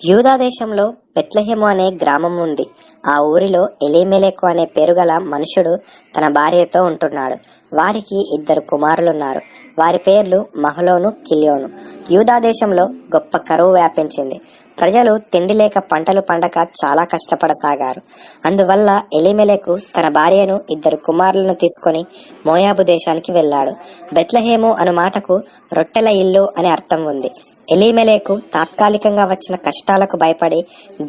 యూదా దేశంలో బెత్లెహేము అనే గ్రామం ఉంది. ఆ ఊరిలో ఎలీమెలెకు అనే పేరుగల మనుషుడు తన భార్యతో ఉంటున్నాడు. వారికి 2 కుమారులున్నారు. వారి పేర్లు మహలోను, కిల్యోను. యూదా దేశంలో గొప్ప కరువు వ్యాపించింది. ప్రజలు తిండి లేక పంటలు పండక చాలా కష్టపడసాగారు. అందువల్ల ఎలీమెలెకు తన భార్యను 2 కుమారులను తీసుకొని మోయాబు దేశానికి వెళ్ళాడు. బెత్లెహేము అను మాటకు రొట్టెల ఇల్లు అని అర్థం ఉంది. ఎలీమెలెకు తాత్కాలికంగా వచ్చిన కష్టాలకు భయపడి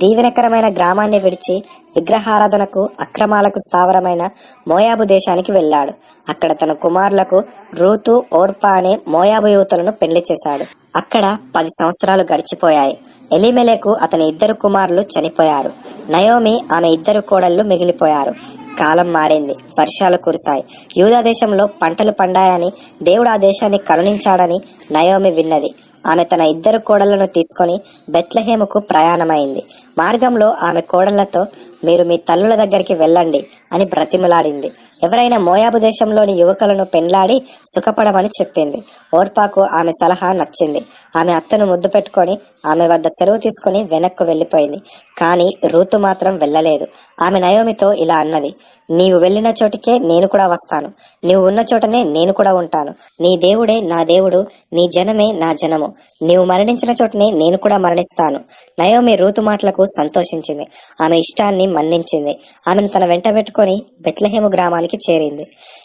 దీవెనకరమైన గ్రామాన్ని విడిచి విగ్రహారాధనకు, అక్రమాలకు స్థావరమైన మోయాబు దేశానికి వెళ్ళాడు. అక్కడ తన కుమారులకు రూతు, ఓర్పా అనే మోయాబు యువతులను పెళ్లి చేశాడు. అక్కడ 10 సంవత్సరాలు గడిచిపోయాయి. ఎలీమెలెకు అతని 2 కుమారులు చనిపోయారు. నయోమి ఆమె 2 కోడళ్లు మిగిలిపోయారు. కాలం మారింది. వర్షాలు కురిశాయి. యూదా దేశంలో పంటలు పండాయని, దేవుడు ఆ దేశాన్ని కరుణించాడని నయోమి విన్నది. ఆమె తన 2 కోడళ్లను తీసుకొని బెత్లెహేముకు ప్రయాణమైంది. మార్గంలో ఆమె కోడళ్లతో, మీరు మీ తల్లుల దగ్గరికి వెళ్ళండి అని బ్రతిమలాడింది. ఎవరైనా మోయాబు దేశంలోని యువకులను పెండ్లాడి సుఖపడమని చెప్పింది. ఓర్పాకు ఆమె సలహా నచ్చింది. ఆమె అత్తను ముద్దు పెట్టుకొని ఆమె వద్ద సెలవు తీసుకుని వెనక్కు వెళ్లిపోయింది. కాని రూతు మాత్రం వెళ్ళలేదు. ఆమె నయోమితో ఇలా అన్నది, నీవు వెళ్లిన చోటికే నేను కూడా వస్తాను. నీవు ఉన్న చోటనే నేను కూడా ఉంటాను. నీ దేవుడే నా దేవుడు, నీ జనమే నా జనము. నీవు మరణించిన చోటనే నేను కూడా మరణిస్తాను. నయోమి రూతు మాటలకు సంతోషించింది. ఆమె ఇష్టాన్ని మన్నించింది. ఆమెను తన వెంట పెట్టుకుని బెత్లెహేము గ్రామానికి చేరింది.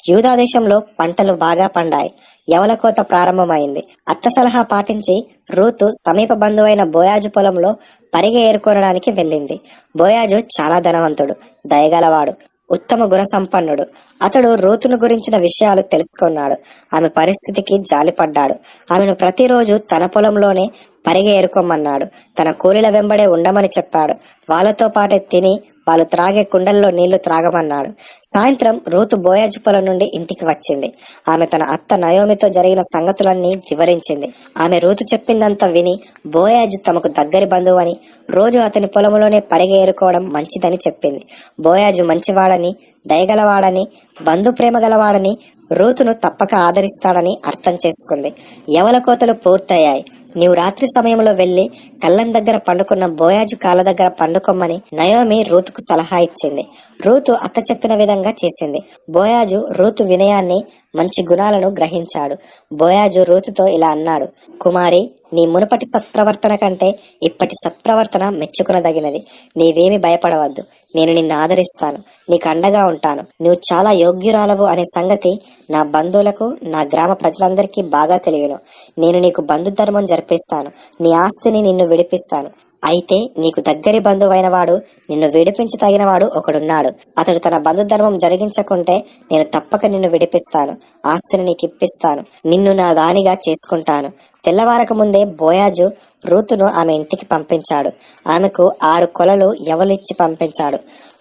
యూదా దేశంలో పంటలు బాగా పండాయి. యవల కోత ప్రారంభమైంది. అత్త సలహా పాటించి రూతు సమీప బంధువైన బోయాజు పొలంలో పరిగె ఏరుకోనడానికి వెళ్ళింది. బోయాజు చాలా ధనవంతుడు, దయగలవాడు, ఉత్తమ గుణ సంపన్నుడు. అతడు రూతును గురించిన విషయాలు తెలుసుకున్నాడు. ఆమె పరిస్థితికి జాలిపడ్డాడు. ఆమెను ప్రతిరోజు తన పొలంలోనే పరిగె ఏరుకోమన్నాడు. తన కూలీల వెంబడే ఉండమని చెప్పాడు. వాళ్ళతో పాటే తిని వాళ్ళు త్రాగే కుండల్లో నీళ్లు త్రాగమన్నాడు. సాయంత్రం రూతు బోయాజు పొలం నుండి ఇంటికి వచ్చింది. ఆమె తన అత్త నయోమితో జరిగిన సంగతులన్నీ వివరించింది. ఆమె రూతు చెప్పిందంతా విని బోయాజు తమకు దగ్గరి బంధువు అని, రోజు అతని పొలంలోనే పరిగె ఏరుకోవడం మంచిదని చెప్పింది. బోయాజు మంచివాడని, దయగలవాడని, బంధు ప్రేమ గలవాడని, రూతును తప్పక ఆదరిస్తాడని అర్థం చేసుకుంది. యవల కోతలు పూర్తయ్యాయి. నీవు రాత్రి సమయంలో వెళ్లి కళ్ళం దగ్గర పండుకున్న బోయాజు కాళ్ళ దగ్గర పండుకోమని నయోమి రూతుకు సలహా ఇచ్చింది. రూతు అత్త చెప్పిన విధంగా చేసింది. బోయాజు రూతు వినయాన్ని, మంచి గుణాలను గ్రహించాడు. బోయాజు రూతుతో ఇలా అన్నాడు, కుమారి, నీ మునుపటి సత్ప్రవర్తన కంటే ఇప్పటి సత్ప్రవర్తన మెచ్చుకునదగినది. నీవేమి భయపడవద్దు. నేను నిన్ను ఆదరిస్తాను, నీకు అండగా ఉంటాను. నువ్వు చాలా యోగ్యురాలవు అనే సంగతి నా బంధువులకు, నా గ్రామ ప్రజలందరికీ బాగా తెలియను. నేను నీకు బంధుధర్మం జరిపిస్తాను. నీ ఆస్తిని నిన్ను విడిపిస్తాను. అయితే నీకు దగ్గరి బంధువైన వాడు, నిన్ను విడిపించి తగినవాడు ఒకడున్నాడు. అతడు తన బంధుధర్మం జరిగించకుంటే నేను తప్పక నిన్ను విడిపిస్తాను. ఆస్తిని నీకు ఇప్పిస్తాను. నిన్ను నా దానిగా చేసుకుంటాను. తెల్లవారక ముందే బోయాజు రూతును ఆమె ఇంటికి పంపించాడు. ఆమెకు 6 కొలలు యవలిచ్చి పంపించాడు.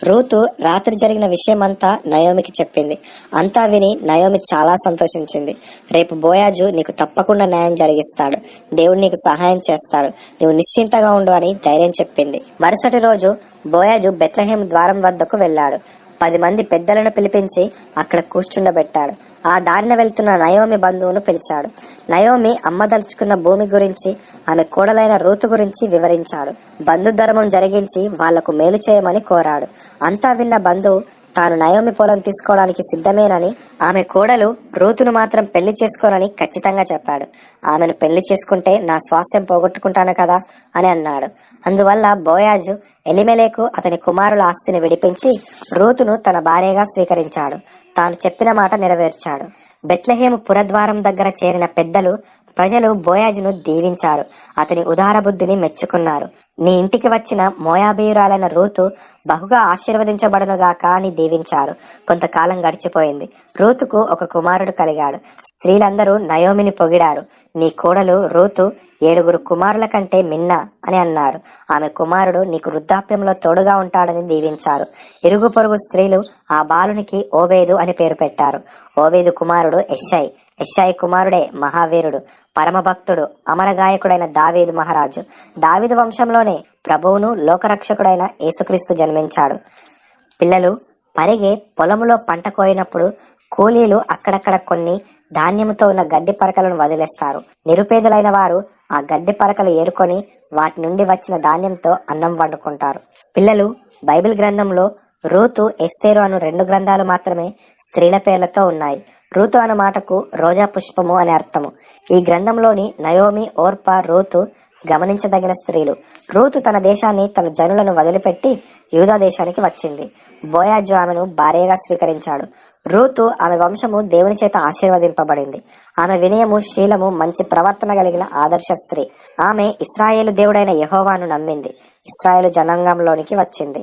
రూతు రాత్రి జరిగిన విషయమంతా నయోమికి చెప్పింది. అంతా విని నయోమి చాలా సంతోషించింది. రేపు బోయాజు నీకు తప్పకుండా న్యాయం జరిగిస్తాడు. దేవుడు నీకు సహాయం చేస్తాడు. నీవు నిశ్చింతగా ఉండు అని ధైర్యం చెప్పింది. మరుసటి రోజు బోయాజు బెత్లెహేము ద్వారం వద్దకు వెళ్ళాడు. 10 మంది పెద్దలను పిలిపించి అక్కడ కూర్చుండబెట్టాడు. ఆ దారిన వెళ్తున్న నయోమి బంధువును పిలిచాడు. నయోమి అమ్మదలుచుకున్న భూమి గురించి, ఆమె కోడలైన రూతు గురించి వివరించాడు. బంధుధర్మం జరిగించి వాళ్లకు మేలు చేయమని కోరాడు. అంతా విన్న బంధువు తాను నయోమి పొలం తీసుకోవడానికి సిద్ధమేనని, ఆమె కోడలు రూతును మాత్రం పెళ్లి చేసుకోనని ఖచ్చితంగా చెప్పాడు. ఆమెను పెళ్లి చేసుకుంటే నా స్వాస్థ్యం పోగొట్టుకుంటాను కదా అని అన్నాడు. అందువల్ల బోయాజు ఎలీమెలెకు అతని కుమారుల ఆస్తిని విడిపించి రూతును తన భార్యగా స్వీకరించాడు. తాను చెప్పిన మాట నెరవేర్చాడు. బెత్లెహేము పురద్వారం దగ్గర చేరిన పెద్దలు, ప్రజలు బోయాజును దీవించారు. అతని ఉదార బుద్ధిని మెచ్చుకున్నారు. నీ ఇంటికి వచ్చిన మోయాబీయురాలైన రూతు బహుగా ఆశీర్వదించబడునుగాక అని దీవించారు. కొంతకాలం గడిచిపోయింది. రూతుకు ఒక కుమారుడు కలిగాడు. స్త్రీలందరూ నయోమిని పొగిడారు. నీ కోడలు రూతు 7 కుమారుల కంటే మిన్న అని అన్నారు. ఆమె కుమారుడు నీకు వృద్ధాప్యంలో తోడుగా ఉంటాడని దీవించారు. ఇరుగు పొరుగు స్త్రీలు ఆ బాలునికి ఓబేదు అని పేరు పెట్టారు. ఓబేదు కుమారుడు యెష్షయి. యెష్షయి కుమారుడే మహావీరుడు, పరమభక్తుడు, అమరగాయకుడైన దావీదు మహారాజు. దావీదు వంశంలోనే ప్రభువును, లోకరక్షకుడైన యేసుక్రీస్తు జన్మించాడు. పిల్లలు, పరిగె పొలములో పంట కోయినప్పుడు కూలీలు అక్కడక్కడ కొన్ని ధాన్యముతో ఉన్న గడ్డి పరకలను వదిలేస్తారు. నిరుపేదలైన వారు ఆ గడ్డి పరకలు ఏరుకొని వాటి నుండి వచ్చిన ధాన్యంతో అన్నం వండుకుంటారు. పిల్లలు, బైబిల్ గ్రంథంలో రూతు, ఎస్తేరు అను 2 గ్రంథాలు మాత్రమే స్త్రీల పేర్లతో ఉన్నాయి. రూతు అను మాటకు రోజా పుష్పము అని అర్థము. ఈ గ్రంథంలోని నయోమి, ఓర్పా, రూతు గమనించదగిన స్త్రీలు. రూతు తన దేశాన్ని, తన జనులను వదిలిపెట్టి యూదా దేశానికి వచ్చింది. బోయాజు ఆమెను భార్యగా స్వీకరించాడు. రూతు, ఆమె వంశము దేవుని చేత ఆశీర్వదింపబడింది. ఆమె వినయము, శీలము, మంచి ప్రవర్తన కలిగిన ఆదర్శ స్త్రీ. ఆమె ఇశ్రాయేలు దేవుడైన యెహోవాను నమ్మింది. ఇశ్రాయేలు జనాంగంలోనికి వచ్చింది.